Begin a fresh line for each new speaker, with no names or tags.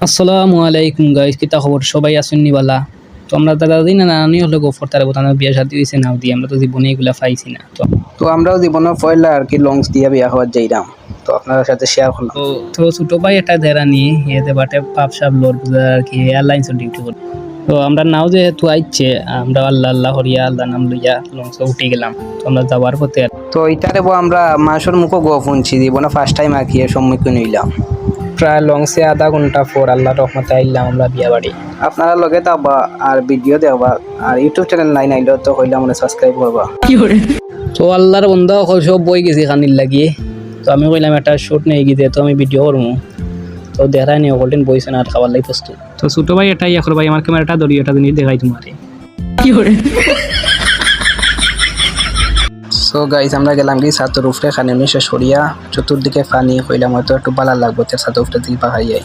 আসসালামু আলাইকুম গাইস, কিতা খবর? সবাই আছেন নিবালা? তো আমরা দাদা দিন না নানি হলে গোফর তার বোতানো বিয়ে শাদী হয়েছে নাও দিয়ে আমরা তো জীবনে এগুলা পাইছি না।
তো আমরাও জীবনের পয়লা আর কি লঞ্চ দিয়া বিয়া হওয়ার যাইরাম, তো আপনার সাথে শেয়ার করলাম।
তো ছোট ভাই একটা দেরা নিয়ে এতে বাটে পাপ সাপ লোড আর কি এয়ারলাইন্স ডিউটি করি। তো আমরা নাও যেহেতু আইছে আমরা আল্লাহ আল্লাহ হরিয়া আল্লাহ নাম লইয়া লঞ্চে উঠে গেলাম। তো আমরা যাওয়ার পথে
তো ইটারে আমরা মানুষের মুখও গো শুনছি, জীবনে ফার্স্ট টাইম আর কি এর সম্মুখীন হইলাম।
প্রায় লঞ্চে আধা ঘন্টা পর আল্লাহ রহমতে আইলাম আমরা বিয়া বাড়ি।
আপনারা লগে থাকবা আর ভিডিও দেখবা, আর ইউটিউব চ্যানেল নাই নাইলেও তো হইলে আমরা সাবস্ক্রাইব করবা।
তো আল্লাহর বন্ধা সব বই গেছি খানির লাগিয়ে। তো আমি কইলাম একটা শুট নিয়ে গিয়ে তো আমি ভিডিও করবো। তো দেখাই নি গোল্ডেন বইছে না আর খাবার লাই প্রস্তুত। তো ছোট ভাই এটাই এখন ভাই আমার ক্যামেরাটা ধরি এটা জিনিস দেখাই তোমারে।
সো গাইস আমরা গেলাম কি ছাদের উপরে, খানি মিশে সরিয়া চতুর্দিকে পানি, কইলাম হয়তো একটু ভালো লাগবে ছাদের উপরে দিকে পাহাড়িয়াই।